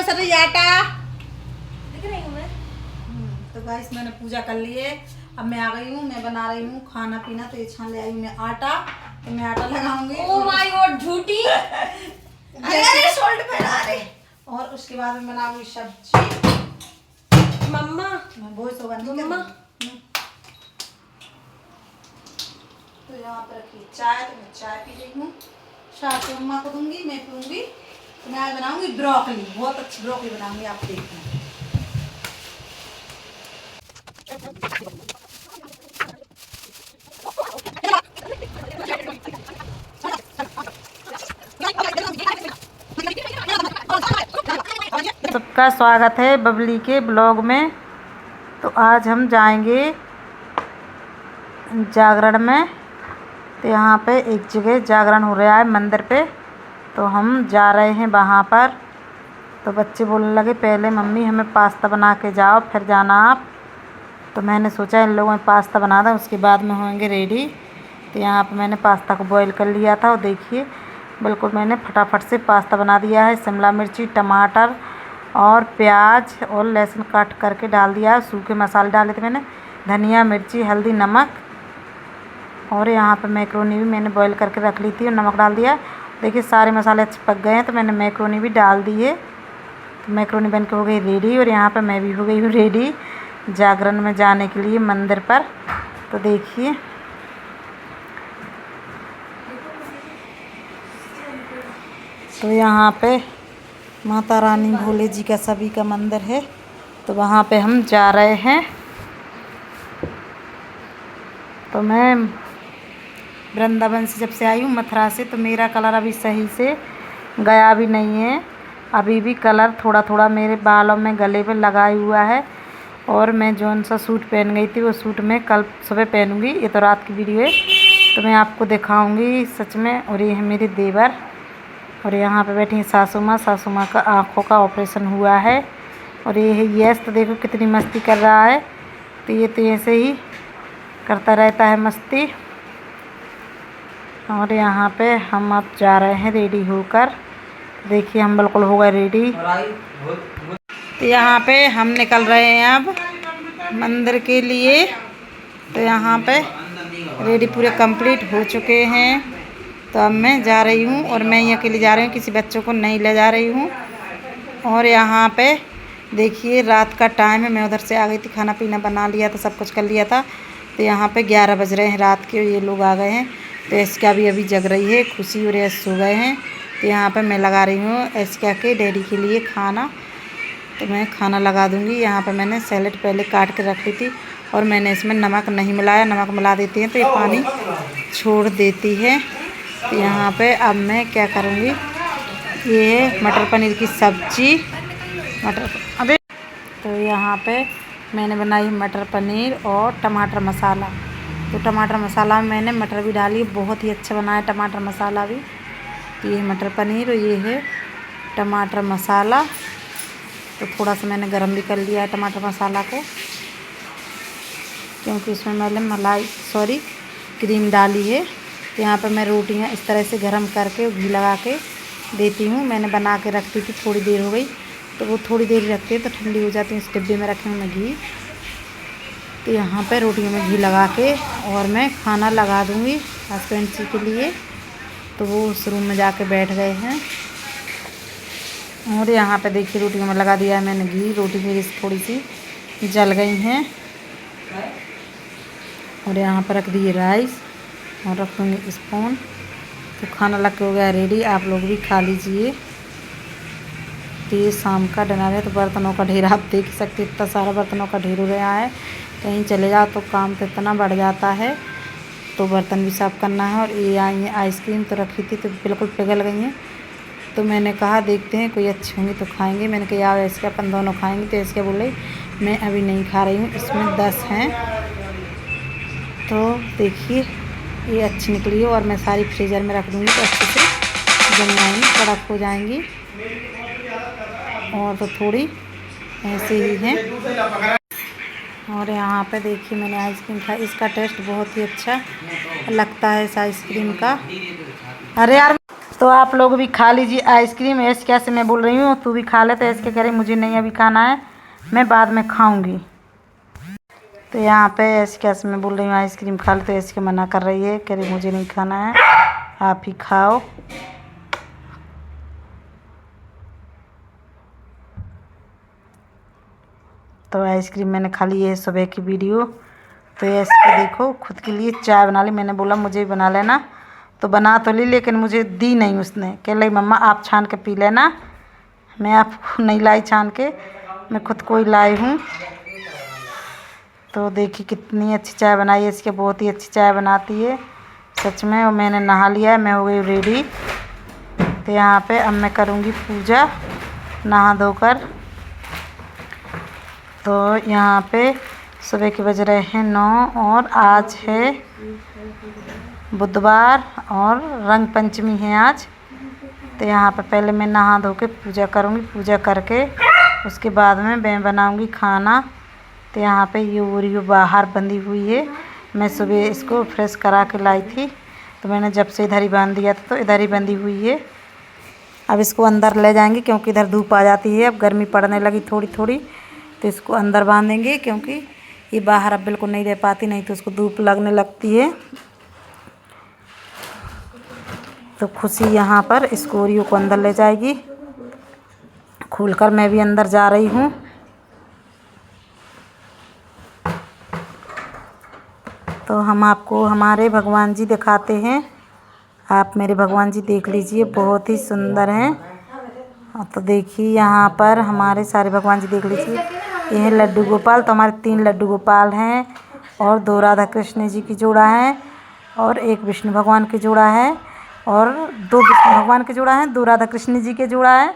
Sir आटा दिख रही हूँ मैं। तो गाइस मैंने पूजा कर ली है। अब मैं आ गई हूँ, मैं बना रही हूँ खाना पीना। तो ये छान ले आई हूँ मैं आटा, तो मैं आटा लगाऊंगी। ओह माय गॉड झूठी। अरे सोल्ट पहना रही। और उसके बाद में बनाऊंगी सब्जी। मम्मा मैं वॉइस ओवर नहीं मम्मा। करूँगी। तो यहाँ पर रखी चाय, तो मैं चाय पी रही हूँ। सास अम्मा को दूंगी, मैं पीऊंगी। तो मैं आज बनाऊंगी ब्रोकली, बहुत अच्छी ब्रोकली बनाऊंगी, आप देखना। सबका स्वागत है बबली के ब्लॉग में। तो आज हम जाएंगे जागरण में। तो यहाँ पे एक जगह जागरण हो रहा है मंदिर पे, तो हम जा रहे हैं वहाँ पर। तो बच्चे बोलने लगे पहले मम्मी हमें पास्ता बना के जाओ फिर जाना आप। तो मैंने सोचा इन लोगों में पास्ता बना दें, उसके बाद में होंगे रेडी। तो यहाँ पे मैंने पास्ता को बॉईल कर लिया था और देखिए बिल्कुल मैंने फटाफट से पास्ता बना दिया है। शिमला मिर्ची, टमाटर और प्याज और लहसुन काट करके डाल दिया है। सूखे मसाले डाले थे मैंने, धनिया, मिर्ची, हल्दी, नमक। और यहाँ पे मैक्रोनी भी मैंने बॉईल करके रख ली थी और नमक डाल दिया। देखिए सारे मसाले अच्छे पक गए हैं, तो मैंने मैक्रोनी भी डाल दी है। तो मैक्रोनी बन के हो गई रेडी। और यहाँ पे मैं भी हो गई हूँ रेडी जागरण में जाने के लिए मंदिर पर। तो देखिए तो यहाँ पे माता रानी भोले जी का सभी का मंदिर है, तो वहाँ पे हम जा रहे हैं। तो मैं वृंदावन से जब से आई हूँ मथुरा से, तो मेरा कलर अभी सही से गया भी नहीं है। अभी भी कलर थोड़ा थोड़ा मेरे बालों में, गले पे लगा हुआ है। और मैं जौन सा सूट पहन गई थी वो सूट मैं कल सुबह पहनूंगी। ये तो रात की वीडियो है, तो मैं आपको दिखाऊंगी सच में। और ये है मेरे देवर, और यहाँ पे बैठी है सासू माँ। सासू माँ का आँखों का ऑपरेशन हुआ है। और ये है यश, तो देखो कितनी मस्ती कर रहा है। तो ये तो ऐसे ही करता रहता है मस्ती। और यहाँ पे हम अब जा रहे हैं रेडी होकर। देखिए हम बिल्कुल हो गए रेडी। तो यहाँ पे हम निकल रहे हैं अब मंदिर के लिए। तो यहाँ पे रेडी पूरे कंप्लीट हो चुके हैं। तो अब मैं जा रही हूँ, और मैं ही अकेले जा रही हूँ, किसी बच्चों को नहीं ले जा रही हूँ। और यहाँ पे देखिए रात का टाइम है, मैं उधर से आ गई थी, खाना पीना बना लिया था, सब कुछ कर लिया था। तो यहाँ पे 11 बज रहे हैं रात के, ये लोग आ गए हैं। तो इसका भी अभी जग रही है, खुशी और यश सो गए हैं। तो यहाँ पे मैं लगा रही हूँ इसका के डैडी के लिए खाना। तो मैं खाना लगा दूँगी। यहाँ पे मैंने सैलेड पहले काट के रख ली थी, और मैंने इसमें नमक नहीं मिलाया। नमक मिला देती हैं तो ये पानी छोड़ देती है। तो यहाँ पे अब मैं क्या करूँगी, ये मटर पनीर की सब्जी। अबे तो यहाँ पे मैंने बनाई मटर पनीर और टमाटर मसाला। तो टमाटर मसाला में मैंने मटर भी डाली, बहुत ही अच्छा बनाया टमाटर मसाला भी। तो ये है मटर पनीर और ये है टमाटर मसाला। तो थोड़ा सा मैंने गरम भी कर लिया है टमाटर मसाला को, क्योंकि उसमें मैंने क्रीम डाली है। तो यहाँ पर मैं रोटियाँ इस तरह से गरम करके घी लगा के देती हूँ। मैंने बना के रखती थी, थोड़ी देर हो गई, तो वो थोड़ी देर रखती है तो ठंडी हो जाती है। इस डिब्बे में रखे हूँ मैं घी। तो यहाँ पे रोटियों में घी लगा के और मैं खाना लगा दूँगी हस्बैंड जी के लिए। तो वो उस रूम में जाके बैठ गए हैं। और यहाँ पे देखिए रोटियों में लगा दिया है मैंने घी। रोटी मेरी थोड़ी सी जल गई हैं। और यहाँ पर रख दिए राइस और रख दूँगी स्पून। तो खाना लग के हो गया रेडी, आप लोग भी खा लीजिए। तो ये शाम का डिनर है। तो बर्तनों का ढेर आप देख सकते, इतना सारा बर्तनों का ढेर हो गया है। कहीं चले जाओ तो काम तो इतना बढ़ जाता है। तो बर्तन भी साफ़ करना है। और ये आई है आइसक्रीम, तो रखी थी तो बिल्कुल पिघल गई हैं। तो मैंने कहा देखते हैं कोई अच्छी होंगी तो खाएंगे। मैंने कहा यार इसके अपन दोनों खाएंगे। तो इसके बोले मैं अभी नहीं खा रही हूँ, इसमें 10 हैं। तो देखिए ये अच्छी निकली है, और मैं सारी फ्रीज़र में रख दूँगी तो अच्छे से जम जाएंगी, कड़क हो जाएंगी। और तो थोड़ी ऐसे ही हैं। और यहाँ पे देखिए मैंने आइसक्रीम खाई, इसका टेस्ट बहुत ही अच्छा लगता है इस आइसक्रीम का। अरे यार तो आप लोग भी खा लीजिए आइसक्रीम। ऐसे कैसे मैं बोल रही हूँ तू भी खा ले, तो ऐसे कह रही मुझे नहीं अभी खाना है, मैं बाद में खाऊंगी। तो यहाँ पे ऐसे कैसे मैं बोल रही हूँ आइसक्रीम खा ले, तो ऐसे के मना कर रही है, कह रही मुझे नहीं खाना है, आप ही खाओ। तो आइसक्रीम मैंने खा ली है सुबह की वीडियो। तो ऐसे देखो खुद के लिए चाय बना ली। मैंने बोला मुझे भी बना लेना, तो बना तो ली लेकिन मुझे दी नहीं उसने। कह रही मम्मा आप छान के पी लेना, मैं आपको नहीं लाई छान के, मैं खुद को ही लाई हूँ। तो देखिए कितनी अच्छी चाय बनाई है इसके, बहुत ही अच्छी चाय बनाती है सच में। और मैंने नहा लिया है, मैं हो गई रेडी। तो यहाँ पे अब मैं करूँगी पूजा नहा धोकर। तो यहाँ पे सुबह के बज रहे हैं 9 और आज है बुधवार और रंग पंचमी है आज। तो यहाँ पे पहले मैं नहा धो के पूजा करूँगी, पूजा करके उसके बाद में मैं बनाऊँगी खाना। तो यहाँ पे ये ओरियो बाहर बंधी हुई है, मैं सुबह इसको फ्रेश करा के लाई थी, तो मैंने जब से इधर ही बांध दिया था, तो इधर ही बंधी हुई है। अब इसको अंदर ले जाएंगे क्योंकि इधर धूप आ जाती है, अब गर्मी पड़ने लगी थोड़ी थोड़ी, तो इसको अंदर बांधेंगे क्योंकि ये बाहर अब बिल्कुल नहीं रह पाती, नहीं तो उसको धूप लगने लगती है। तो खुशी यहाँ पर इस ओरियो को अंदर ले जाएगी खोलकर। मैं भी अंदर जा रही हूँ। तो हम आपको हमारे भगवान जी दिखाते हैं। आप मेरे भगवान जी देख लीजिए, बहुत ही सुंदर हैं। तो देखिए यहाँ पर हमारे सारे भगवान जी देख लीजिए। ये है लड्डू गोपाल, तो हमारे 3 लड्डू गोपाल हैं और 2 राधा कृष्ण जी की जोड़ा है और 1 विष्णु भगवान की जोड़ा है और 2 विष्णु भगवान के जोड़ा है, 2 राधा कृष्ण जी के जोड़ा है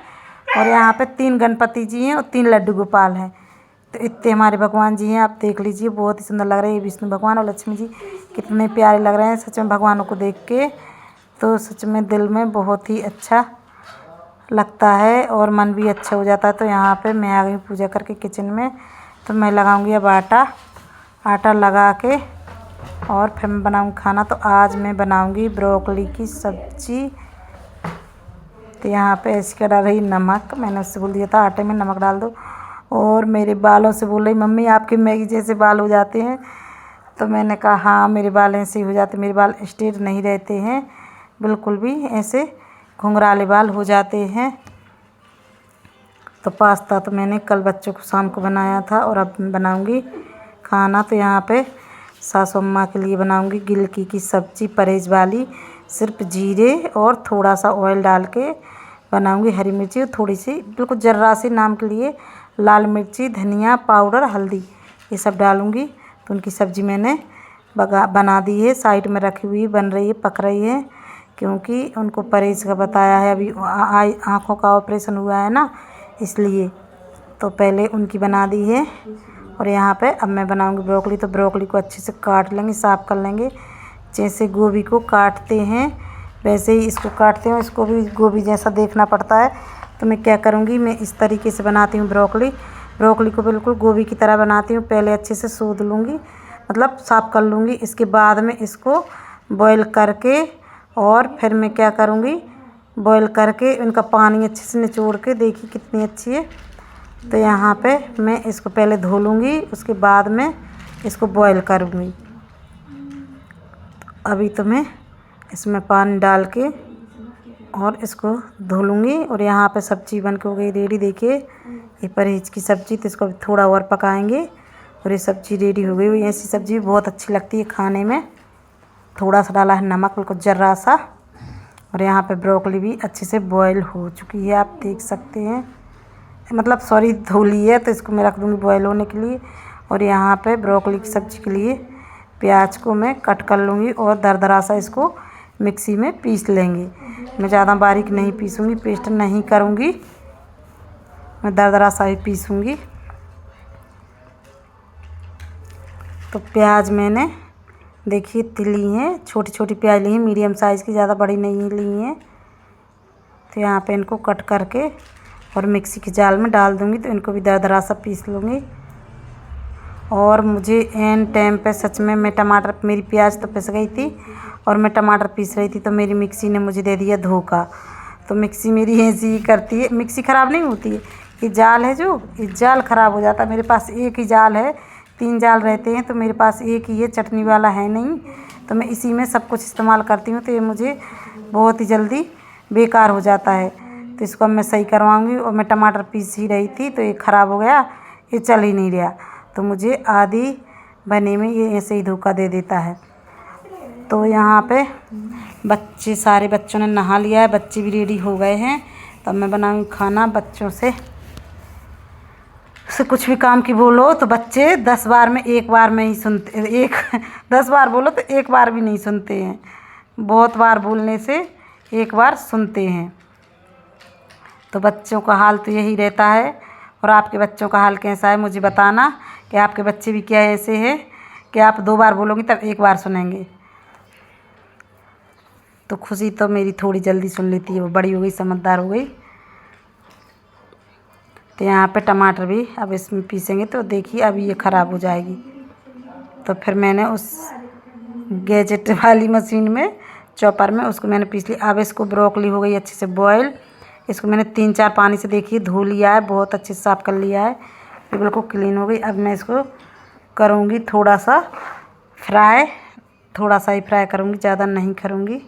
और यहाँ पे 3 गणपति जी हैं और 3 लड्डू गोपाल हैं। तो इतने हमारे भगवान जी हैं, आप देख लीजिए, बहुत ही सुंदर लग रहे हैं। विष्णु भगवान और लक्ष्मी जी कितने प्यारे लग रहे हैं सच में भगवानों को देख के। तो सच में दिल में बहुत ही अच्छा लगता है और मन भी अच्छा हो जाता है। तो यहाँ पे मैं आ गई पूजा करके किचन में। तो मैं लगाऊंगी अब आटा लगा के और फिर मैं बनाऊंगी खाना। तो आज मैं बनाऊंगी ब्रोकली की सब्जी। तो यहाँ पे ऐसे डाल रही नमक, मैंने उससे बोल दिया था आटे में नमक डाल दो, और मेरे बालों से बोल रही मम्मी आपके मैगी जैसे बाल हो जाते हैं। तो मैंने कहा हाँ मेरे बाल ऐसे ही हो जाते, मेरे बाल स्ट्रेट नहीं रहते हैं बिल्कुल भी, ऐसे घुंघराले बाल हो जाते हैं। तो पास्ता तो मैंने कल बच्चों को शाम को बनाया था और अब बनाऊंगी खाना। तो यहाँ पे सासू अम्मा के लिए बनाऊंगी गिलकी की सब्ज़ी परहेज वाली, सिर्फ जीरे और थोड़ा सा ऑयल डाल के बनाऊंगी। हरी मिर्ची थोड़ी सी बिल्कुल जर्रा सी नाम के लिए, लाल मिर्ची, धनिया पाउडर, हल्दी, ये सब डालूंगी। तो उनकी सब्ज़ी मैंने बना दी है, साइड में रखी हुई बन रही है, पक रही है, क्योंकि उनको परहेज का बताया है। अभी आँखों का ऑपरेशन हुआ है ना, इसलिए तो पहले उनकी बना दी है। और यहाँ पे अब मैं बनाऊंगी ब्रोकली। तो ब्रोकली को अच्छे से काट लेंगे, साफ़ कर लेंगे, जैसे गोभी को काटते हैं वैसे ही इसको काटते हैं। इसको भी गोभी जैसा देखना पड़ता है। तो मैं क्या करूँगी, मैं इस तरीके से बनाती हूँ ब्रोकली को बिल्कुल गोभी की तरह बनाती हूँ। पहले अच्छे से सूद लूँगी, मतलब साफ़ कर लूँगी, इसके बाद में इसको बॉईल करके, और फिर मैं क्या करूँगी, बॉईल करके इनका पानी अच्छे से निचोड़ के, देखिए कितनी अच्छी है। तो यहाँ पे मैं इसको पहले धो लूँगी, उसके बाद में इसको बॉईल करूँगी। अभी तो मैं इसमें पानी डाल के और इसको धो लूँगी। और यहाँ पे सब्ज़ी बन के हो गई रेडी। देखिए ये परहेज की सब्ज़ी, तो इसको थोड़ा और पकाएंगे और ये सब्ज़ी रेडी हो गई। ऐसी सब्ज़ी बहुत अच्छी लगती है खाने में। थोड़ा सा डाला है नमक, बिल्कुल जर्रा सा। और यहाँ पे ब्रोकली भी अच्छे से बॉईल हो चुकी है, आप देख सकते हैं, मतलब सॉरी धो ली है। तो इसको मैं रख दूँगी बॉईल होने के लिए। और यहाँ पे ब्रोकली की सब्ज़ी के लिए प्याज को मैं कट कर लूँगी और दरदरा सा इसको मिक्सी में पीस लेंगे। मैं ज़्यादा बारीक नहीं पीसूँगी, पेस्ट नहीं करूँगी, मैं दरदरा सा ही पीसूँगी। तो प्याज मैंने देखिए ली हैं, छोटी छोटी प्याज ली हैं, मीडियम साइज़ की, ज़्यादा बड़ी नहीं ली हैं। तो यहाँ पे इनको कट करके और मिक्सी के जाल में डाल दूँगी। तो इनको भी दरदरा सा पीस लूँगी। और मुझे एन टाइम पे सच में मैं टमाटर मेरी प्याज तो पिस गई थी और मैं टमाटर पीस रही थी तो मेरी मिक्सी ने मुझे दे दिया धोखा। तो मिक्सी मेरी ऐसी ही करती है, मिक्सी ख़राब नहीं होती है, ये जाल है जो ये जाल ख़राब हो जाता है। मेरे पास एक ही जाल है, 3 जाल रहते हैं तो मेरे पास एक ही है, चटनी वाला है नहीं, तो मैं इसी में सब कुछ इस्तेमाल करती हूँ। तो ये मुझे बहुत ही जल्दी बेकार हो जाता है, तो इसको अब मैं सही करवाऊँगी। और मैं टमाटर पीस ही रही थी तो ये ख़राब हो गया, ये चल ही नहीं रहा, तो मुझे आधी बने में ये ऐसे ही धोखा दे देता है। तो यहाँ पे बच्चे सारे बच्चों ने नहा लिया है, बच्चे भी रेडी हो गए हैं। तब मैं बनाऊँगी खाना। बच्चों से कुछ भी काम की बोलो तो बच्चे 10 बार में 1 बार में ही सुनते, 10 बार बोलो तो 1 बार भी नहीं सुनते हैं, बहुत बार बोलने से 1 बार सुनते हैं। तो बच्चों का हाल तो यही रहता है। और आपके बच्चों का हाल कैसा है मुझे बताना कि आपके बच्चे भी क्या ऐसे हैं कि आप 2 बार बोलोगी तब 1 बार सुनेंगे। तो खुशी तो मेरी थोड़ी जल्दी सुन लेती है, वो बड़ी हो गई, समझदार हो गई। तो यहाँ पे टमाटर भी अब इसमें पीसेंगे तो देखिए अभी ये ख़राब हो जाएगी। तो फिर मैंने उस गैजेट वाली मशीन में चॉपर में उसको मैंने पीस लिया। अब इसको ब्रोकली हो गई अच्छे से बॉयल, इसको मैंने 3-4 पानी से देखिए धो लिया है, बहुत अच्छे से साफ़ कर लिया है, ये बिल्कुल क्लीन हो गई। अब मैं इसको करूँगी थोड़ा सा फ्राई, थोड़ा सा ही फ्राई करूँगी, ज़्यादा नहीं करूँगी।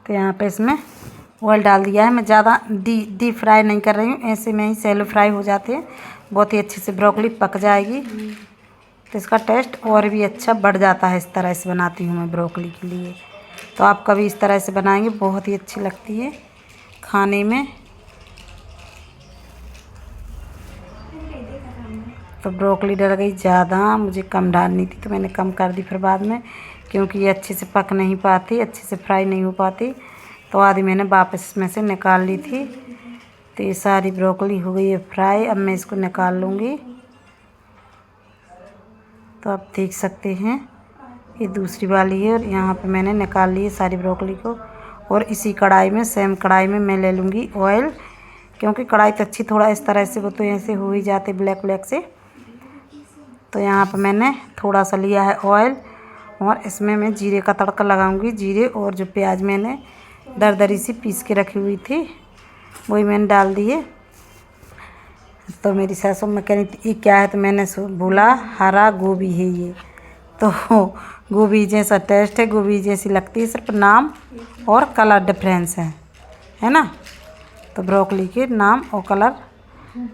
तो यहाँ पे इसमें ऑयल डाल दिया है। मैं ज़्यादा डीप फ्राई नहीं कर रही हूँ, ऐसे में ही सैलो फ्राई हो जाते हैं, बहुत ही अच्छे से ब्रोकली पक जाएगी तो इसका टेस्ट और भी अच्छा बढ़ जाता है। इस तरह से बनाती हूँ मैं ब्रोकली के लिए, तो आप कभी इस तरह से बनाएंगे, बहुत ही अच्छी लगती है खाने में। तो ब्रोकली डल गई ज़्यादा, मुझे कम डालनी थी तो मैंने कम कर दी फिर बाद में, क्योंकि ये अच्छे से पक नहीं पाती, अच्छे से फ्राई नहीं हो पाती, तो आधी मैंने वापस इसमें से निकाल ली थी। तो ये सारी ब्रोकली हो गई है फ्राई। अब मैं इसको निकाल लूँगी। तो आप देख सकते हैं ये दूसरी वाली है और यहाँ पे मैंने निकाल ली है सारी ब्रोकली को। और इसी कढ़ाई में, सेम कढ़ाई में मैं ले लूँगी ऑयल, क्योंकि कढ़ाई तो अच्छी थोड़ा इस तरह से, वो तो ऐसे हो ही जाते ब्लैक ब्लैक से। तो यहाँ पे मैंने थोड़ा सा लिया है ऑयल और इसमें मैं जीरे का तड़का लगाऊंगी। जीरे और जो प्याज मैंने दरदरी सी पीस के रखी हुई थी वही मैंने डाल दी है। तो मेरी सासू में कह रही थी ये क्या है, तो मैंने बोला हरा गोभी है ये। तो गोभी जैसा टेस्ट है, गोभी जैसी लगती है, सिर्फ नाम और कलर डिफरेंस है ना। तो ब्रोकली के नाम और कलर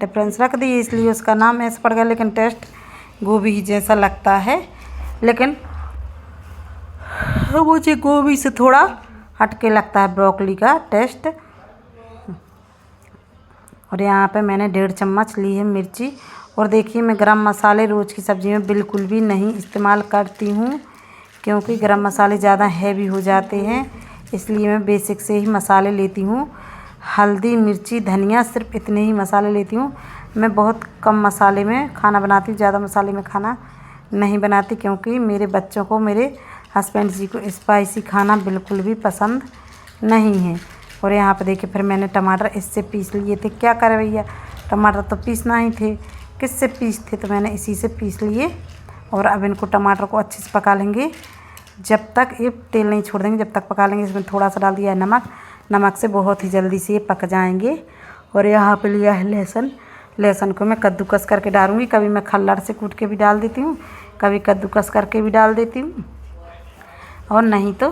डिफरेंस रख दिए, इसलिए उसका नाम ऐसा पड़ गया, लेकिन टेस्ट गोभी ही जैसा लगता है। लेकिन मुझे गोभी से थोड़ा हटके लगता है ब्रोकली का टेस्ट। और यहाँ पे मैंने 1.5 चम्मच ली है मिर्ची। और देखिए मैं गरम मसाले रोज़ की सब्ज़ी में बिल्कुल भी नहीं इस्तेमाल करती हूँ, क्योंकि गरम मसाले ज़्यादा हैवी हो जाते हैं, इसलिए मैं बेसिक से ही मसाले लेती हूँ। हल्दी, मिर्ची, धनिया, सिर्फ इतने ही मसाले लेती हूँ। मैं बहुत कम मसाले में खाना बनाती हूँ, ज़्यादा मसाले में खाना नहीं बनाती, क्योंकि मेरे बच्चों को, मेरे हस्बैंड जी को स्पाइसी खाना बिल्कुल भी पसंद नहीं है। और यहाँ पर देखिए फिर मैंने टमाटर इससे पीस लिए थे। क्या करे भैया, टमाटर तो पीसना ही थे, किससे पीसते, तो मैंने इसी से पीस लिए। और अब इनको टमाटर को अच्छे से पका लेंगे, जब तक ये तेल नहीं छोड़ देंगे, जब तक पका लेंगे। इसमें थोड़ा सा डाल दिया है नमक, नमक से बहुत ही जल्दी से ये पक जाएंगे। और यहाँ पे लिया है लहसुन, लहसुन को मैं कद्दूकस करके डालूँगी। कभी मैं खल्लड़ से कूट के भी डाल देती हूँ, कभी कद्दूकस करके भी डाल देती हूँ, और नहीं तो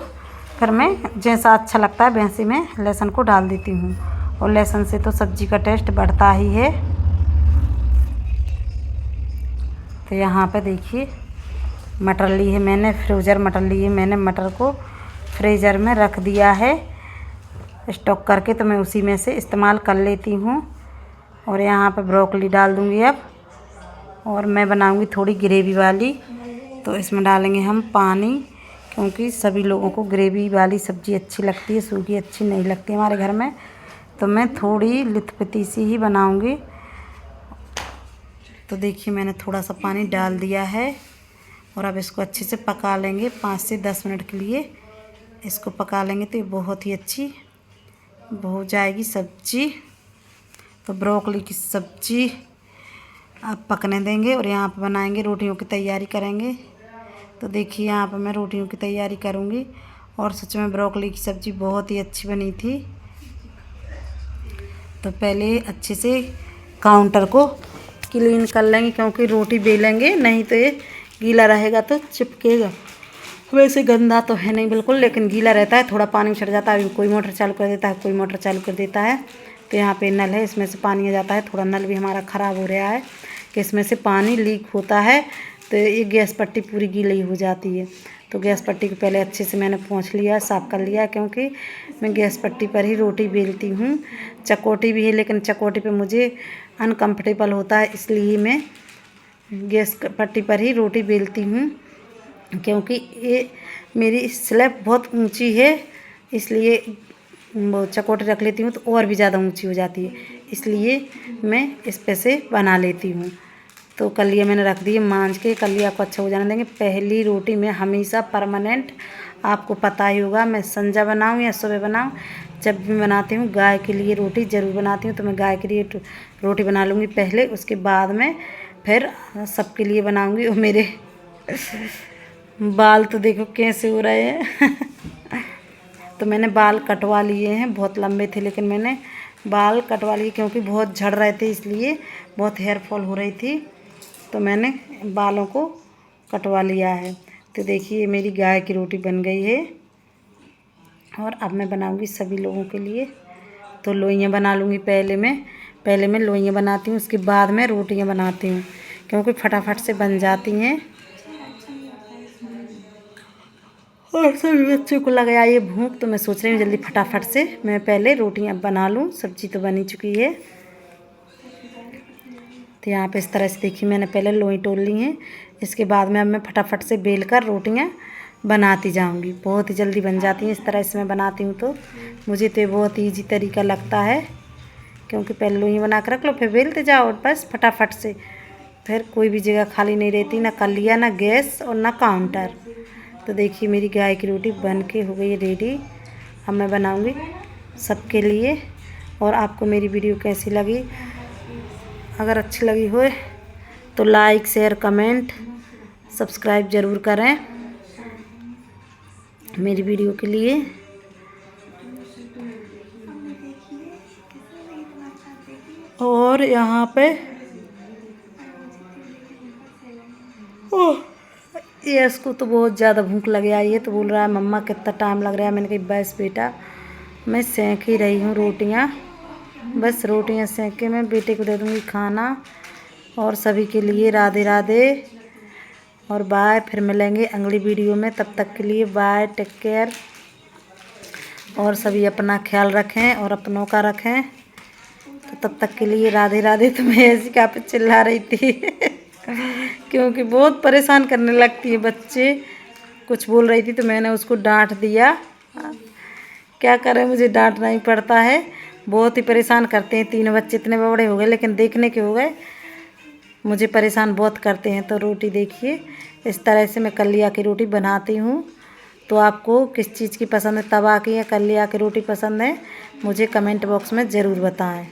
फिर मैं जैसा अच्छा लगता है वैसे मैं लहसुन को डाल देती हूँ। और लहसुन से तो सब्ज़ी का टेस्ट बढ़ता ही है। तो यहाँ पे देखिए मटर ली है मैंने, फ्रोज़र मटर ली है मैंने, मटर को फ्रीज़र में रख दिया है स्टॉक करके, तो मैं उसी में से इस्तेमाल कर लेती हूँ। और यहाँ पे ब्रोकली डाल दूँगी अब, और मैं बनाऊँगी थोड़ी ग्रेवी वाली। तो इसमें डालेंगे हम पानी, क्योंकि सभी लोगों को ग्रेवी वाली सब्ज़ी अच्छी लगती है, सूखी अच्छी नहीं लगती हमारे घर में। तो मैं थोड़ी लिथपती सी ही बनाऊँगी। तो देखिए मैंने थोड़ा सा पानी डाल दिया है, और अब इसको अच्छे से पका लेंगे 5 से 10 मिनट के लिए। इसको पका लेंगे तो ये बहुत ही अच्छी हो जाएगी सब्ज़ी। तो ब्रोकली की सब्जी अब पकने देंगे और यहाँ पे बनाएंगे, रोटियों की तैयारी करेंगे। तो देखिए यहाँ पे मैं रोटियों की तैयारी करूँगी और सच में ब्रोकली की सब्ज़ी बहुत ही अच्छी बनी थी। तो पहले अच्छे से काउंटर को क्लीन कर लेंगे, क्योंकि रोटी बेलेंगे नहीं तो ये गीला रहेगा तो चिपकेगा। वैसे गंदा तो है नहीं बिल्कुल, लेकिन गीला रहता है, थोड़ा पानी छट जाता है। कोई मोटर चालू कर देता है, कोई मोटर चालू कर देता है। तो यहाँ पे नल है, इसमें से पानी आ जाता है। थोड़ा नल भी हमारा ख़राब हो रहा है कि इसमें से पानी लीक होता है, तो ये गैस पट्टी पूरी गीली हो जाती है। तो गैस पट्टी को पहले अच्छे से मैंने पोंछ लिया, साफ़ कर लिया, क्योंकि मैं गैस पट्टी पर ही रोटी बेलती हूँ। चकोटी भी है, लेकिन चकोटी पे मुझे अनकम्फर्टेबल होता है, इसलिए मैं गैस पट्टी पर ही रोटी बेलती हूँ। क्योंकि ये मेरी स्लैब बहुत ऊंची है, इसलिए वो चकोटी रख लेती हूँ तो और भी ज़्यादा ऊंची हो जाती है, इसलिए मैं इस पे से बना लेती हूँ। तो कलिया मैंने रख दी मांझ के, कलिया को अच्छा हो जाने देंगे। पहली रोटी में हमेशा परमानेंट, आपको पता ही होगा, मैं संजा बनाऊँ या सुबह बनाऊँ, जब भी बनाती हूँ गाय के लिए रोटी ज़रूर बनाती हूँ। तो मैं गाय के लिए रोटी बना लूँगी पहले, उसके बाद में फिर सबके लिए बनाऊँगी। और मेरे बाल तो देखो कैसे हो रहे हैं तो मैंने बाल कटवा लिए हैं, बहुत लंबे थे लेकिन मैंने बाल कटवा लिए, क्योंकि बहुत झड़ रहे थे, इसलिए बहुत हेयर फॉल हो रही थी, तो मैंने बालों को कटवा लिया है। तो देखिए मेरी गाय की रोटी बन गई है और अब मैं बनाऊंगी सभी लोगों के लिए। तो लोइयाँ बना लूँगी पहले मैं लोइयाँ बनाती हूँ, उसके बाद मैं रोटियाँ बनाती हूँ, क्योंकि फटाफट से बन जाती हैं। और सभी बच्चों को लगाया ये भूख, तो मैं सोच रही हूँ जल्दी फटाफट से मैं पहले रोटियाँ बना लूँ, सब्जी तो बनी चुकी है। तो यहाँ पे इस तरह से देखिए मैंने पहले लोई तोड़ ली हैं, इसके बाद में अब मैं फटाफट से बेल कर रोटियाँ बनाती जाऊँगी। बहुत ही जल्दी बन जाती हैं इस तरह से मैं बनाती हूँ, तो मुझे तो बहुत ईजी तरीका लगता है, क्योंकि पहले लोई बना कर रख लो, फिर बेलते जाओ बस फटाफट से, फिर कोई भी जगह खाली नहीं रहती, ना कलिया, ना गैस और ना काउंटर। तो देखिए मेरी गाय की रोटी बन के हो गई है रेडी। अब मैं बनाऊंगी सबके लिए। और आपको मेरी वीडियो कैसी लगी, अगर अच्छी लगी हो तो लाइक शेयर कमेंट सब्सक्राइब ज़रूर करें मेरी वीडियो के लिए। और यहाँ पे ये इसको तो बहुत ज़्यादा भूख लग आई है, तो बोल रहा है मम्मा कितना टाइम लग रहा है। मैंने कहा बस बेटा मैं सेंक ही रही हूँ रोटियाँ, बस रोटियाँ सेंक के मैं बेटे को दे दूँगी खाना। और सभी के लिए राधे राधे और बाय। फिर मिलेंगे अगली वीडियो में, तब तक के लिए बाय, टेक केयर। और सभी अपना ख्याल रखें और अपनों का रखें। तो तब तक के लिए राधे राधे। तो मैं ऐसी कहाँ पे चिल्ला रही थी क्योंकि बहुत परेशान करने लगती है, बच्चे कुछ बोल रही थी तो मैंने उसको डांट दिया। क्या करें, मुझे डांटना ही पड़ता है, बहुत ही परेशान करते हैं। 3 बच्चे इतने बड़े हो गए लेकिन देखने के हो गए, मुझे परेशान बहुत करते हैं। तो रोटी देखिए इस तरह से मैं कलिया की रोटी बनाती हूँ। तो आपको किस चीज़ की पसंद है, तवा की या कलिया की रोटी पसंद है, मुझे कमेंट बॉक्स में ज़रूर बताएं।